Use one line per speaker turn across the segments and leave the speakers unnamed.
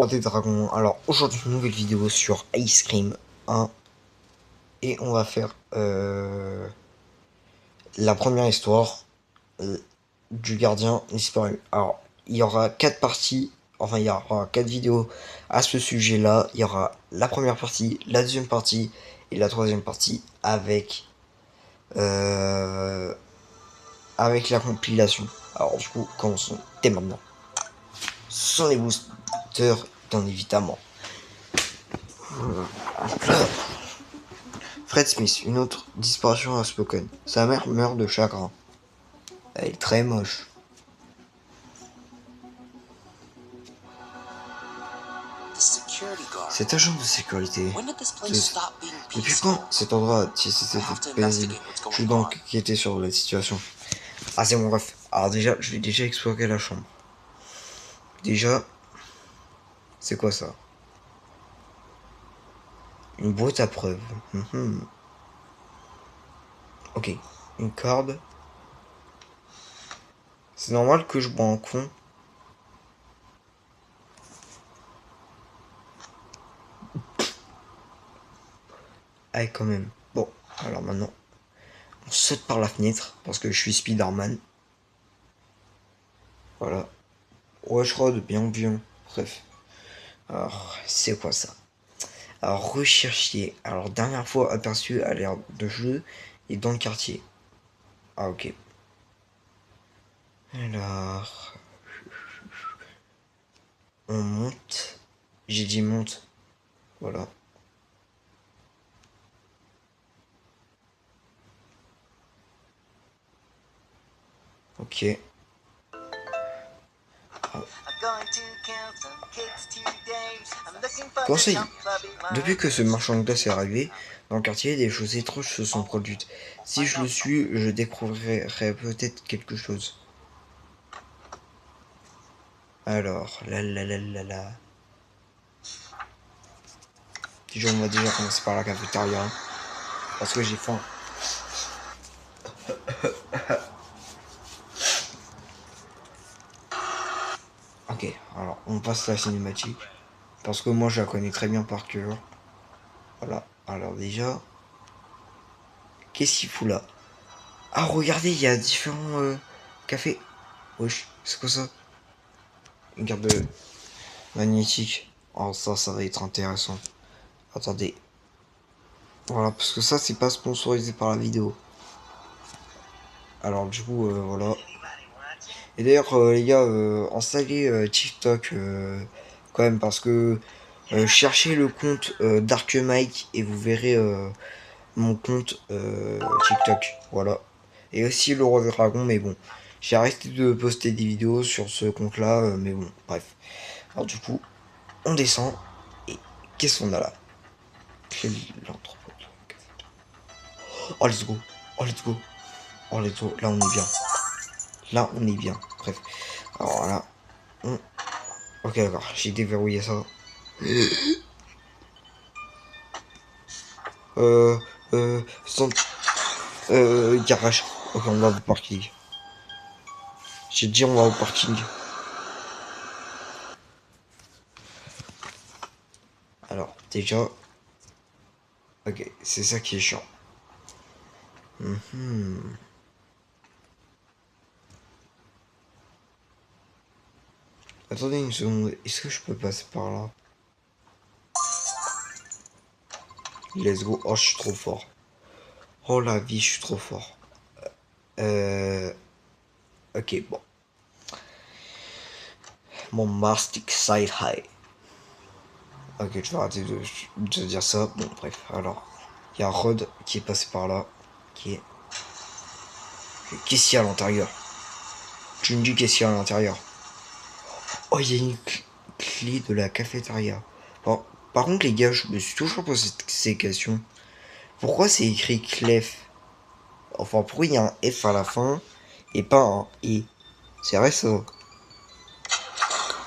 Roi des Dragons. Alors aujourd'hui, une nouvelle vidéo sur Ice Cream 1. Et on va faire la première histoire du gardien disparu. Alors, il y aura 4 parties. Enfin, il y aura 4 vidéos à ce sujet-là. Il y aura la première partie, la deuxième partie et la troisième partie avec la compilation. Alors du coup, commençons dès maintenant. Ce sont les boosters, bien évidemment. Fred Smith, une autre disparition à Spoken. Sa mère meurt de chagrin. Elle est très moche. Cet agent de sécurité. Depuis quand cet endroit a cessé d'être paisible? Je vais donc enquêter sur la situation. Ah, c'est mon ref. Alors déjà, je vais déjà explorer la chambre. Déjà, c'est quoi ça? Une boîte à preuves. Ok, une corde. C'est normal que je bois un con. Ah, quand même. Bon, alors maintenant, on saute par la fenêtre parce que je suis Spider-Man. Voilà. Wesh Rod, bien. Bref. Alors, c'est quoi ça? Alors, recherchier. Alors, dernière fois aperçu à l'air de jeu et dans le quartier. Ah, ok. Alors, on monte. J'ai dit monte. Voilà. Ok. Conseil. Depuis que ce marchand de glace est arrivé, dans le quartier, des choses étranges se sont produites. Si je le suis, je découvrirai peut-être quelque chose. Alors, là. Déjà, on va déjà commencer par la cafétéria. Parce que j'ai faim. Ok, alors on passe la cinématique. Parce que moi je la connais très bien par cœur. Voilà, alors déjà. Qu'est-ce qu'il fout là? Ah, regardez, il y a différents cafés. Wesh, c'est quoi ça? Une carte de magnétique. Oh, ça va être intéressant. Attendez. Voilà, parce que ça, c'est pas sponsorisé par la vidéo. Alors, du coup, voilà. Et d'ailleurs, les gars, installez TikTok quand même, parce que cherchez le compte Dark Mike et vous verrez mon compte TikTok. Voilà. Et aussi le Roi des Dragons, mais bon. J'ai arrêté de poster des vidéos sur ce compte-là, mais bon, bref. Alors, du coup, on descend. Et qu'est-ce qu'on a là? Quel l'entrepôt. Oh, let's go. Oh, let's go. Oh, let's go. Là, on est bien. Là, on est bien. Bref. Alors là, on... Ok, d'accord. J'ai déverrouillé ça. Euh... Sans... Garage. Ok, on va au parking. J'ai dit on va au parking. Alors, déjà... Ok, c'est ça qui est chiant. Attendez une seconde. Est-ce que je peux passer par là? Let's go. Oh, je suis trop fort. Oh la vie, je suis trop fort. Euh... Ok, bon. Mon mastic side high. Ok, je vais arrêter de dire ça. Bon, bref, alors. Il y a Rod qui est passé par là. Qui est... Qu'est-ce qu'il y a à l'intérieur? Tu me dis qu'est-ce qu'il y a à l'intérieur? Oh, il y a une clé de la cafétéria. Bon, par contre, les gars, je me suis toujours posé ces questions. Pourquoi c'est écrit Clef? Enfin, pourquoi il y a un F à la fin et pas un E? C'est vrai ça?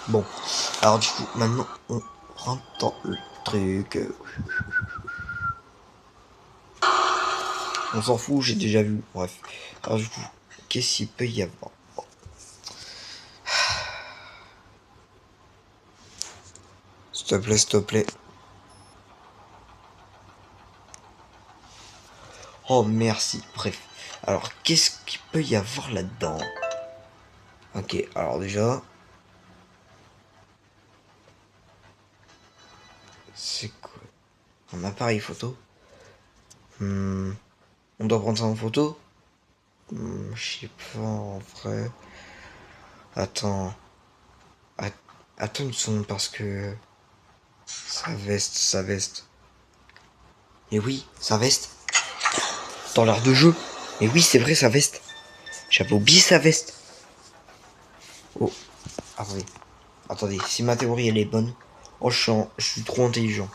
Bon, alors du coup, maintenant, on rentre dans le truc. On s'en fout, j'ai déjà vu. Bref. Alors du coup, qu'est-ce qu'il peut y avoir? te plaît, s'il te plaît. Oh, merci. Bref. Alors, qu'est-ce qu'il peut y avoir là-dedans? Ok, alors déjà... C'est quoi? Un appareil photo? On doit prendre ça en photo? Je sais pas, en vrai. Attends. Attends une seconde, parce que... Sa veste. Mais oui, sa veste. Dans l'art de jeu. Mais oui, c'est vrai, sa veste. J'avais oublié sa veste. Oh, attendez. Attendez, si ma théorie elle est bonne. Oh, je suis trop intelligent.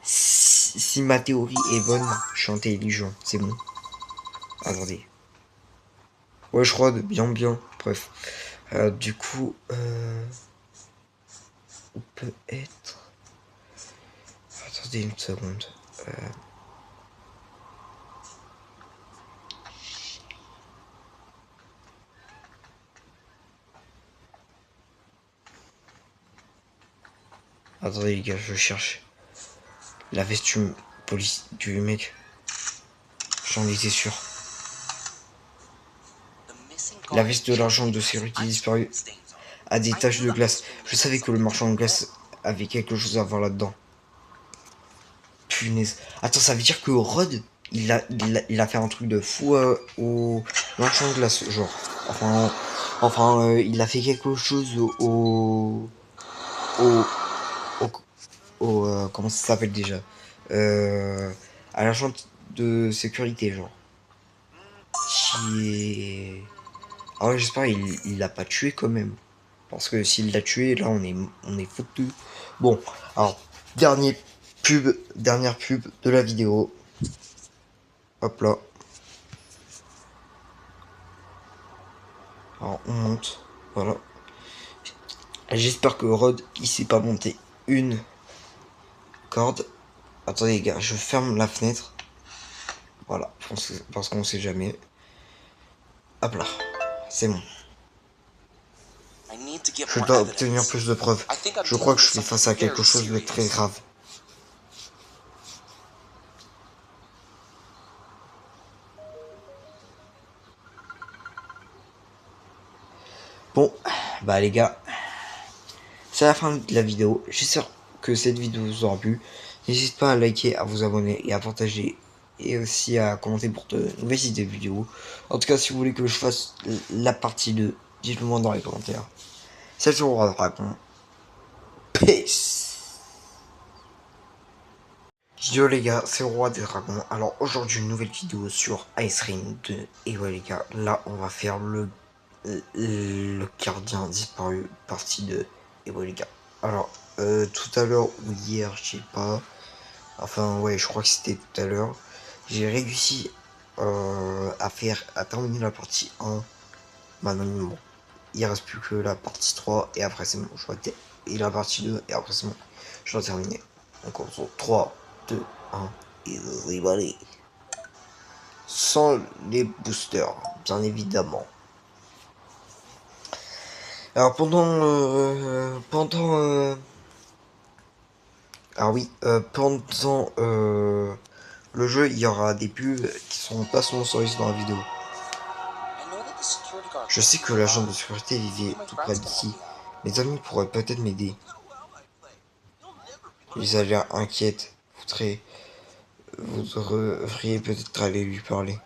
Si ma théorie est bonne, je suis intelligent. C'est bon. Attendez. Ouais, je crois, bien. Bref. Du coup, on peut être... Attendez une seconde. Attendez les gars, je cherche la veste police du mec. J'en étais sûr. La veste de l'argent de sécurité disparue a des taches de glace. Je savais que le marchand de glace avait quelque chose à voir là-dedans. Punaise. Attends, ça veut dire que Rod, il a fait un truc de fou au marchand de glace, genre. Il a fait quelque chose au, au, comment ça s'appelle déjà? À l'agent de sécurité, genre. Qui est... Ah ouais, j'espère il l'a pas tué quand même. Parce que s'il l'a tué, là, on est foutu. Bon, alors, dernière pub de la vidéo. Hop là. Alors, on monte. Voilà. J'espère que Rod, il sait pas monter une corde. Attendez, les gars, je ferme la fenêtre. Voilà, parce qu'on sait jamais. Hop là. C'est bon. Je dois obtenir plus de preuves. Je crois que je suis face à quelque chose de très grave. Bon, bah les gars, c'est la fin de la vidéo. J'espère que cette vidéo vous aura plu. N'hésitez pas à liker, à vous abonner et à partager. Et aussi à commenter pour de nouvelles idées de vidéos. En tout cas, si vous voulez que je fasse la partie 2, dites-le moi dans les commentaires. C'est toujours Roi Dragon. Peace. Yo les gars, c'est le Roi des Dragons. Alors aujourd'hui, une nouvelle vidéo sur Ice Ring 2. Et ouais les gars, là on va faire le gardien disparu partie 2. Et ouais les gars, alors tout à l'heure ou hier, je sais pas, enfin ouais, je crois que c'était tout à l'heure, j'ai réussi à terminer la partie 1. Maintenant bon, il reste plus que la partie 3 et après c'est bon, je dois et la partie 2 et après c'est bon, je dois terminer. Donc on se retrouve 3, 2, 1 et everybody. Sans les boosters, bien évidemment. Alors pendant le jeu, il y aura des pubs qui seront pas sponsorisées dans la vidéo. Je sais que l'agent de sécurité vivait tout près d'ici. Mes amis pourraient peut-être m'aider. Ils avaient l'air inquiètes. Vous devriez peut-être aller lui parler.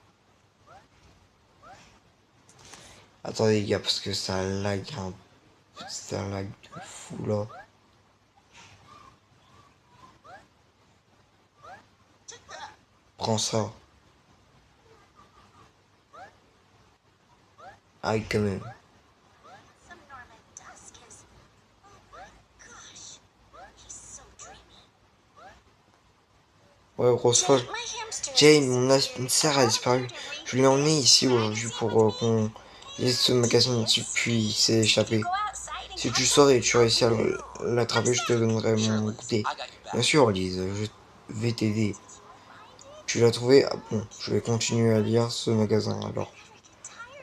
Attendez les gars, parce que ça lag de fou là. Prends ça. Ah oui, quand même. Ouais, grosse folle. Jane, mon hamster a disparu. Je l'ai emmené ici aujourd'hui pour qu'on lise ce magazine dessus, puis il s'est échappé. Si tu sors et tu réussis à l'attraper, je te donnerai mon goûter. Bien sûr, Lise, je vais t'aider. Tu l'as trouvé? Ah bon, je vais continuer à lire ce magasin alors.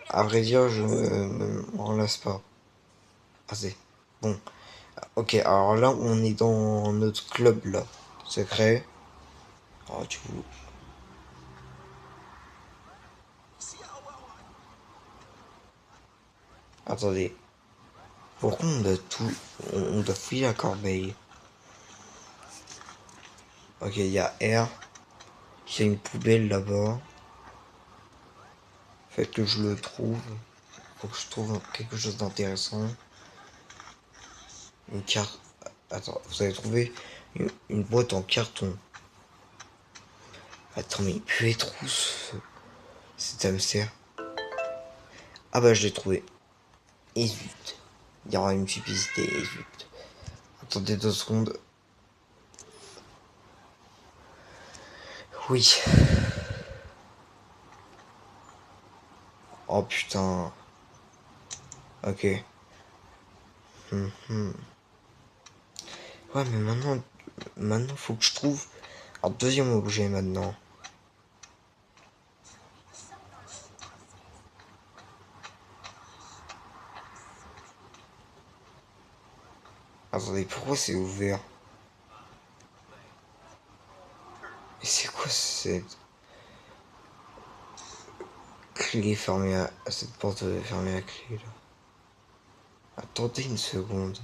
À vrai dire, je ne m'en lasse pas. Ah c'est bon. Ok, alors là, on est dans notre club, là. Secret. Oh, tu vois. Attendez. Pourquoi on doit tout... On doit fouiller la corbeille. Ok, il y a R. Il y a une poubelle là-bas. Fait que je le trouve. Faut que je trouve quelque chose d'intéressant. Une carte. Attends, vous avez trouvé une boîte en carton. Attends, mais il peut être où cet hamster? Ah bah, je l'ai trouvé. Et zut. Il y aura une publicité, et zut. Attendez 2 secondes. Oui. Oh putain. Ok. Mhm. Ouais, mais maintenant, faut que je trouve un deuxième objet maintenant. Attendez, pourquoi c'est ouvert? Et c'est quoi cette clé fermée à cette porte fermée à clé là? Attendez une seconde.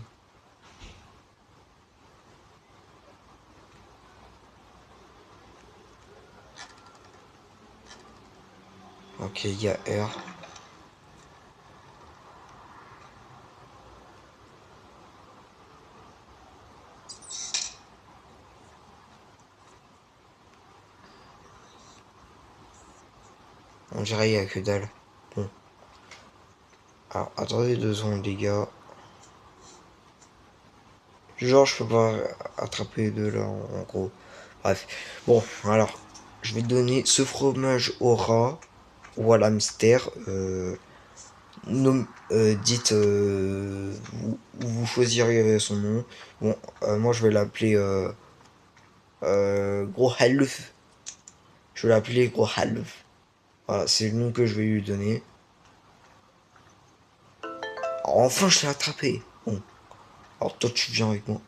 Ok, il y a R. On dirait qu'il y a que dalle. Bon. Alors, attendez 2 secondes, les gars. Genre, je peux pas attraper les deux là, en gros. Bref. Bon, alors. Je vais donner ce fromage au rat ou à l'hamster. Dites vous choisirez son nom. Bon, moi je vais l'appeler Gros Half. Je vais l'appeler Gros Half. Voilà, c'est le nom que je vais lui donner. Alors, enfin, je l'ai attrapé. Bon, alors toi tu viens avec moi.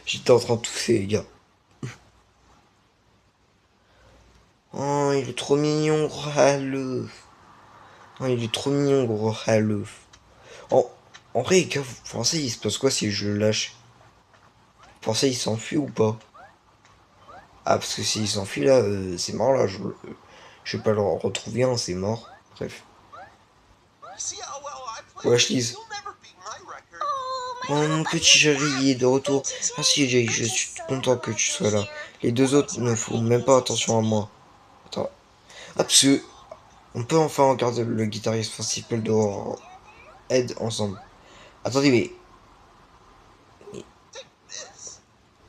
J'étais en train de tousser, les gars. Oh, il est trop mignon, Gros Half. Oh, il est trop mignon, Gros Half. En, en vrai, les gars, vous pensez il se passe quoi si je le lâche? Vous pensez il s'enfuit ou pas? Ah, parce que s'il s'enfuit là, c'est mort là. Je vais pas le retrouver, hein, c'est mort. Bref. Wesh, Lise. Oh, mon petit chéri est de retour. Merci, Jay, je suis content que tu sois là. Les deux autres ne font même pas attention à moi. Attends. Ah, parce que on peut enfin regarder le guitariste principal de Ed ensemble. Attendez, mais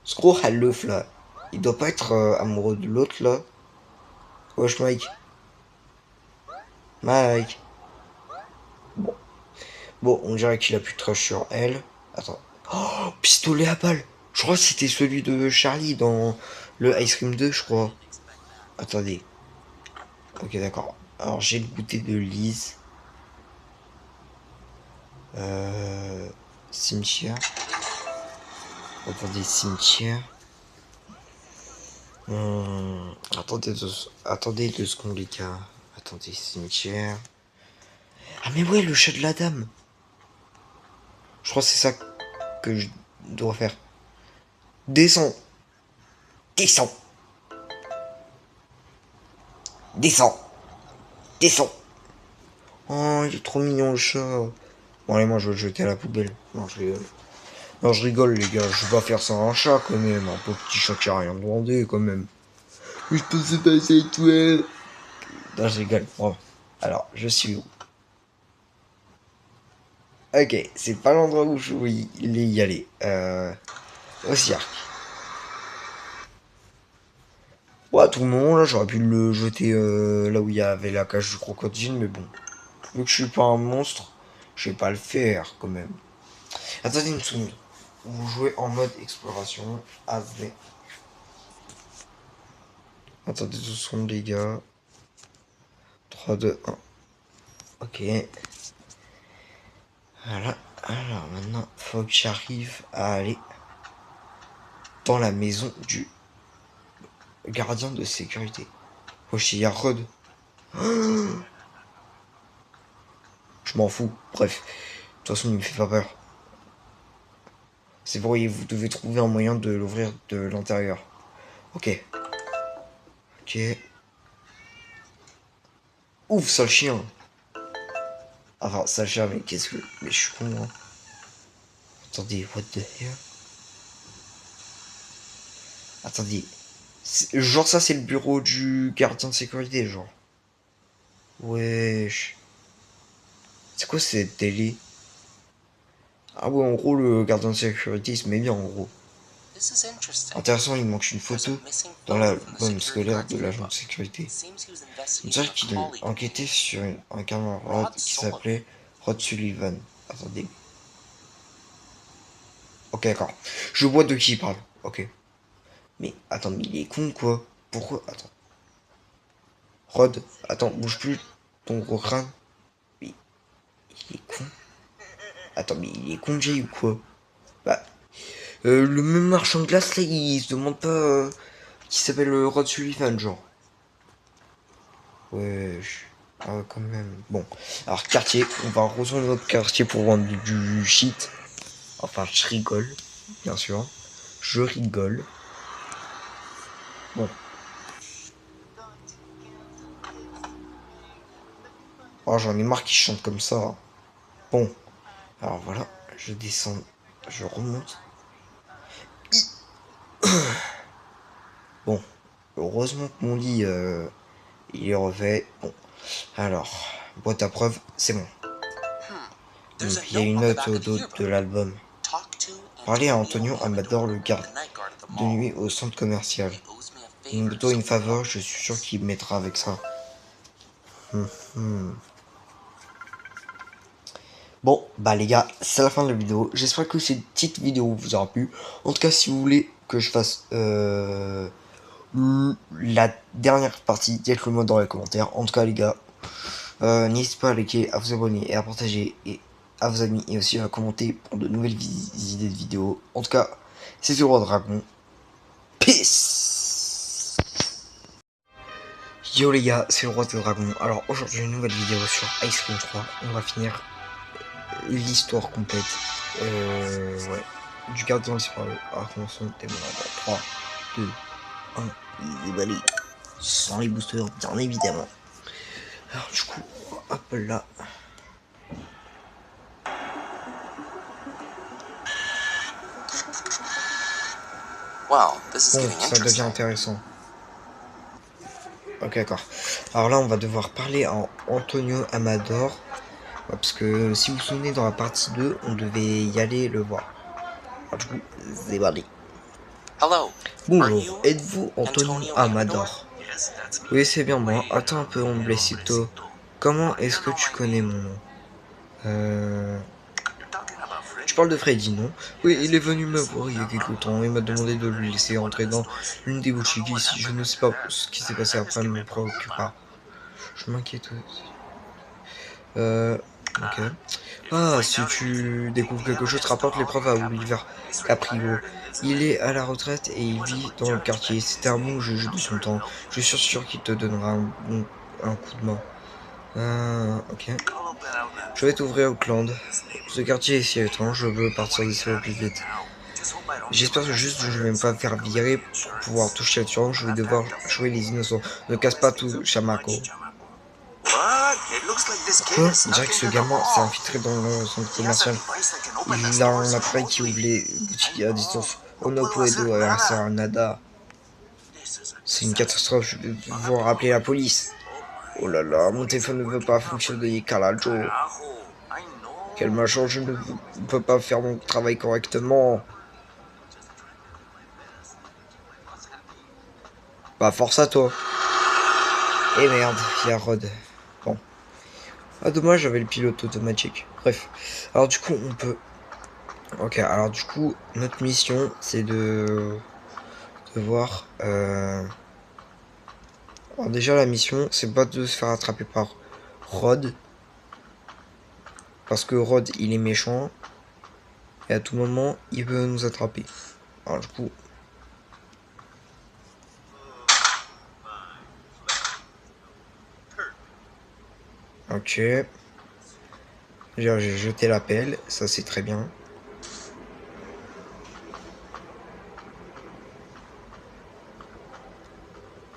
ce gros Halleuf là, il doit pas être amoureux de l'autre là. Wesh, Mike. Mike. Bon. Bon, on dirait qu'il a plus de crush sur elle. Attends. Oh, pistolet à balle. Je crois que c'était celui de Charlie dans le Ice Cream 2, je crois. Attendez. Ok, d'accord. Alors, j'ai le goûter de Lise. Euh... Cimetière. Attendez, cimetière. Attendez 2 secondes, les gars. Attendez, cimetière. Ah, mais ouais, le chat de la dame. Je crois que c'est ça que je dois faire. Descends. Descends. Descends. Descends. Oh, il est trop mignon, le chat. Bon, allez, moi, je vais le jeter à la poubelle. Non, je rigole. Non, je rigole, les gars. Je vais pas faire ça à un chat, quand même. Un pauvre petit chat qui a rien demandé, quand même. Mais je peux se passer, toi. Non, je rigole. Bon. Alors, je suis où? Ok, c'est pas l'endroit où je voulais y aller. Au cirque. Ouais, à tout le monde, là, j'aurais pu le jeter là où il y avait la cage du crocodile, mais bon. Vu que je suis pas un monstre, je vais pas le faire, quand même. Attendez une seconde. Vous jouez en mode exploration. AV. Attendez 2 secondes, les gars. 3, 2, 1. Ok. Voilà. Alors maintenant, faut que j'arrive à aller dans la maison du gardien de sécurité. Oh, il y a Rod. Je m'en fous. Bref. De toute façon, il me fait pas peur. C'est vrai, vous devez trouver un moyen de l'ouvrir de l'intérieur. Ok. Ok. Ouf, sale chien. Enfin, sale chien, mais qu'est-ce que... Mais je suis con, hein. Attendez, what the hell? Attendez. Genre ça, c'est le bureau du gardien de sécurité, genre. Wesh. C'est quoi cette télé? Ah ouais, en gros, le gardien de sécurité, il se met bien, en gros. Intéressant, il manque une photo dans l'album scolaire de l'agent de sécurité. On dirait qu'il enquêtait sur un camarade qui s'appelait Rod Sullivan. Attendez. Ok, d'accord. Je vois de qui il parle. Ok. Mais attends, mais il est con, quoi. Pourquoi? Attends. Rod, attends, bouge plus ton gros crâne. Mais il est con. Attends, mais il est con, Jay, ou quoi? Bah, le même marchand de glace, là, il se demande pas qui s'appelle Rod Sullivan, genre. Ouais, ah ouais, quand même. Bon, alors quartier, on va rejoindre notre quartier pour vendre du shit. Enfin, je rigole, bien sûr. Je rigole. Bon. Oh, j'en ai marre qu'ils chantent comme ça. Bon, alors voilà, je descends, je remonte. Bon, heureusement que mon lit, il est refait. Bon, alors, boîte à preuves, c'est bon. Donc, il y a une note au dos de l'album. Parlez à Antonio Amador, le garde de nuit au centre commercial. Il me doit une faveur, je suis sûr qu'il m'aidera avec ça. Hum. Bon, bah les gars, c'est la fin de la vidéo. J'espère que cette petite vidéo vous aura plu. En tout cas, si vous voulez que je fasse la dernière partie, dites-le moi dans les commentaires. En tout cas, les gars, n'hésitez pas à liker, à vous abonner et à partager et à vos amis et aussi à commenter pour de nouvelles idées de vidéos. En tout cas, c'est le Roi Dragon. Peace. Yo les gars, c'est le Roi des Dragons. Alors aujourd'hui, une nouvelle vidéo sur Ice Cream 3. On va finir l'histoire complète. Ouais. Du gardien disparu. Alors commençons témoin dans 3, 2, 1. Il est déballé. Sans les boosters, bien évidemment. Alors du coup, hop là. Bon, ça devient intéressant. Ok, d'accord. Alors là, on va devoir parler à Antonio Amador. Ouais, parce que si vous vous souvenez, dans la partie 2, on devait y aller le voir. Alors du coup, c'est parti. Bonjour, êtes-vous Antonio Amador? Oui, c'est bien moi. Attends un peu, Homblecito. Comment est-ce que tu connais mon nom? Tu parles de Freddy, non? Oui, il est venu me voir il y a quelque temps et m'a demandé de le laisser entrer dans l'une des boutiques ici. Je ne sais pas ce qui s'est passé après, ne me préoccupe pas. Je m'inquiète aussi. Ok. Ah, si tu découvres quelque chose, rapporte les preuves à Oliver Caprio. Il est à la retraite et il vit dans le quartier. C'était un bon juge de son temps. Je suis sûr qu'il te donnera un coup de main. Ok. Je vais t'ouvrir Auckland. Ce quartier est si étrange, je veux partir d'ici au plus vite. J'espère que juste je vais me pas faire virer pour pouvoir toucher le tueur. Je vais devoir jouer les innocents. Ne casse pas tout, Chamako. Quoi? On dirait que ce gamin s'est infiltré dans le centre commercial. Il a un appareil qui ouvre les boutiques à distance. On ne peut ça nada. C'est une catastrophe, je vais devoir appeler la police. Oh là là, mon téléphone ne veut pas fonctionner, Calajo. Quel machin, je ne peux pas faire mon travail correctement. Bah force à toi. Eh merde, il y a Rod. Bon. Ah dommage, j'avais le pilote automatique. Bref. Alors du coup, on peut... Ok, alors du coup, notre mission, c'est de voir... Alors déjà la mission, c'est pas de se faire attraper par Rod. Parce que Rod, il est méchant. Et à tout moment, il peut nous attraper. Alors du coup... Ok. J'ai jeté la pelle, ça c'est très bien.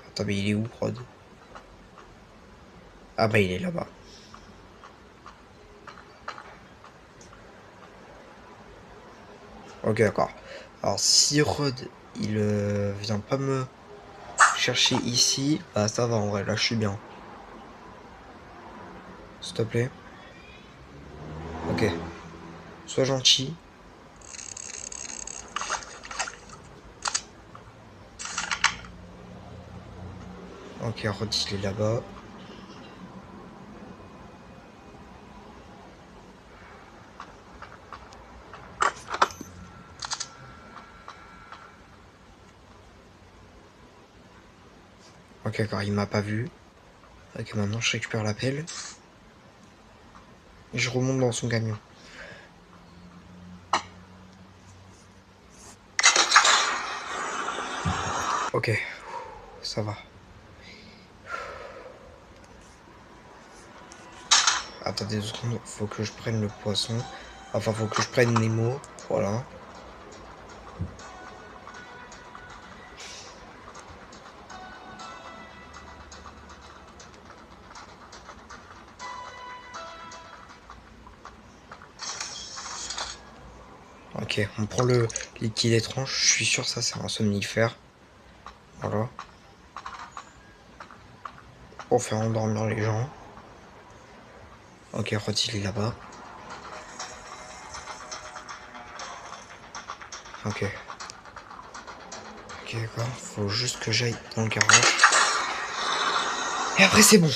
Attends, mais il est où, Rod? Ah bah il est là-bas. Ok, d'accord. Alors si Rod, il vient pas me chercher ici, bah ça va en vrai, là je suis bien. S'il te plaît. Ok. Sois gentil. Ok, Rod, il est là-bas. Ok, d'accord, il m'a pas vu. Ok, maintenant je récupère la pelle. Et je remonte dans son camion. Ok, ça va. Attendez 2 secondes, faut que je prenne le poisson. Enfin, faut que je prenne Nemo. Voilà. Ok, on prend le liquide étrange. Je suis sûr ça c'est un somnifère. Voilà. Pour faire endormir les gens. Ok, Rod il est là-bas. Ok. Ok, d'accord. Faut juste que j'aille dans le garage. Et après c'est bon.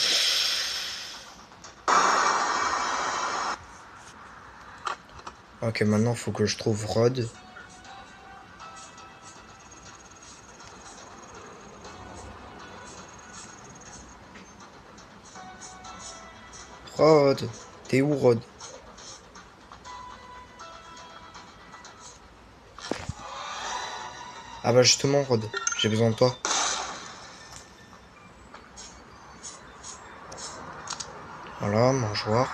Ok, maintenant faut que je trouve Rod. Rod, t'es où Rod? Ah bah justement Rod, j'ai besoin de toi. Voilà, mangeoire.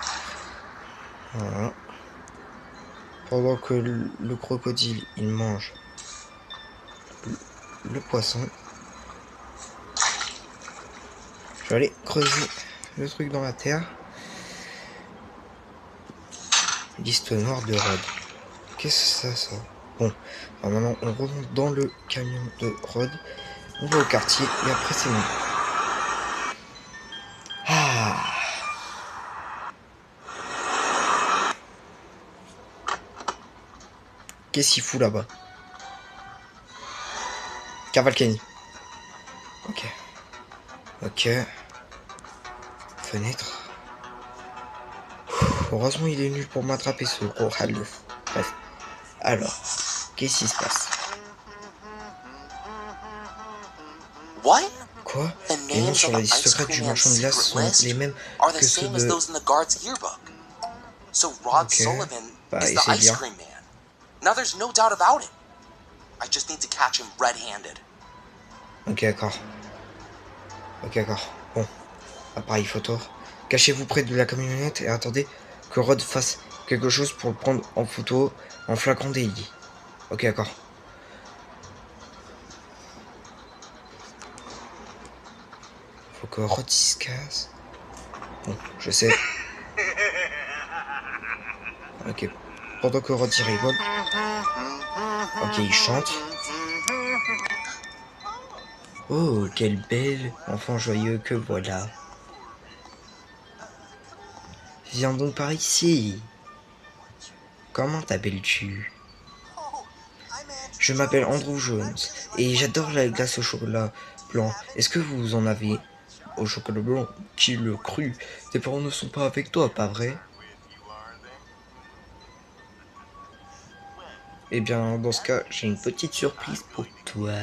Voilà. Pendant que le crocodile il mange le poisson, je vais aller creuser le truc dans la terre. Liste noire de Rod. Qu'est-ce que c'est ça? Bon, alors maintenant on remonte dans le camion de Rod. On va au quartier et après c'est bon. Ah, qu'est-ce qu'il fout là-bas? Cavalcani. Ok. Ok. Fenêtre. Heureusement il est nul pour m'attraper ce gros Ralph. Bref. Alors, qu'est-ce qui se passe?
What?
Quoi?
The
Les noms
names
sur
on
la
the
liste
ice
secrète
cream
du
man's
marchand de glace
secret
sont les
list
mêmes
are the
que ceux
same as
de...
those in the guard's yearbook. So Rod
Ok.
Sullivan
Bah,
is the
essaye
ice
bien.
cream man. Now there's no doubt about it. I just need to catch him red-handed.
Ok, d'accord. Ok, d'accord. Bon. Appareil photo. Cachez-vous près de la camionnette et attendez que Rod fasse quelque chose pour le prendre en photo en flagrant délit. Ok, d'accord. Faut que Rod se casse. Bon, je sais. Ok. Pendant que Rod y rigole. Ok, il chante. Oh, quel bel enfant joyeux que voilà. Viens donc par ici. Comment t'appelles-tu? Je m'appelle Andrew Jones et j'adore la glace au chocolat blanc. Est-ce que vous en avez au chocolat blanc? Qui le crut? Tes parents ne sont pas avec toi, pas vrai? Eh bien, dans ce cas, j'ai une petite surprise pour toi.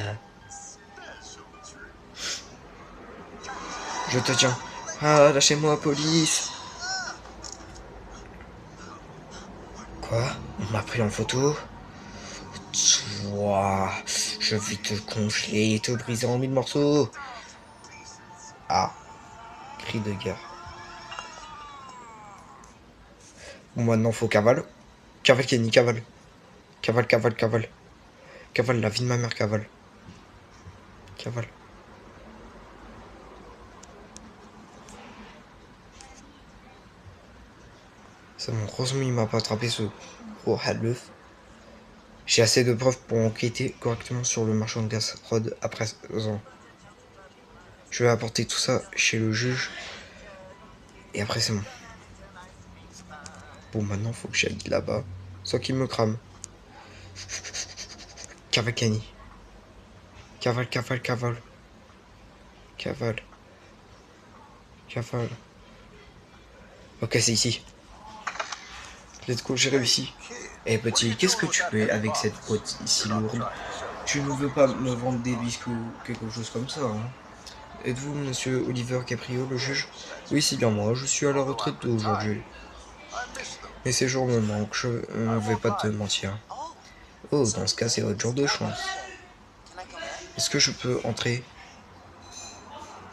Je te tiens. Ah, lâchez-moi, police. Quoi? On m'a pris en photo? Ouah, je vais te congeler et te briser en mille morceaux. Ah, cri de guerre. Bon, maintenant, faut cavale. Cavale, Kenny, cavale. Cavale, cavale, cavale. Cavale, la vie de ma mère, cavale. Cavale. C'est bon, heureusement, il m'a pas attrapé ce gros halleuf. J'ai assez de preuves pour enquêter correctement sur le marchand de gaz Rod à présent. Je vais apporter tout ça chez le juge. Et après, c'est bon. Bon, maintenant, faut que j'aille là-bas. Sans qu'il me crame. Cavale, Kenny. Cavale, cavale, cavale. Cavale. Cavale. Ok, c'est ici. Let's go, j'ai réussi. Eh petit, qu'est-ce que tu fais avec cette boîte ici lourde? Tu ne veux pas me vendre des biscuits ou quelque chose comme ça, hein? Êtes-vous monsieur Oliver Caprio, le juge? Oui, c'est bien moi, je suis à la retraite aujourd'hui. Mais ces jours me manquent, je ne vais pas te mentir. Oh, dans ce cas, c'est votre jour de chance. Est-ce que je peux entrer?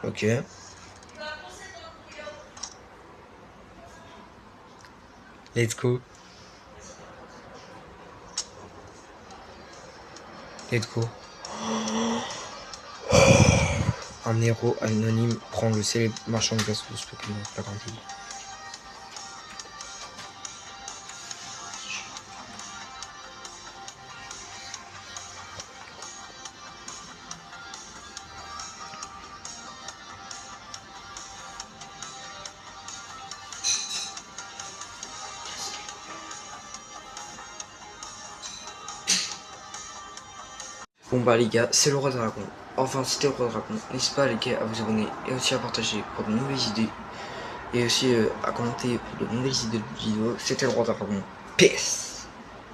Ok. Let's go. Let's go. Un héros anonyme prend le célèbre marchand de glace de Spokane, la grande île. Bon bah les gars, c'est le Roi Dragon. Enfin, c'était le Roi Dragon. N'hésitez pas les gars à vous abonner et aussi à partager pour de nouvelles idées. Et aussi à commenter pour de nouvelles idées de vidéos. C'était le Roi Dragon. Peace!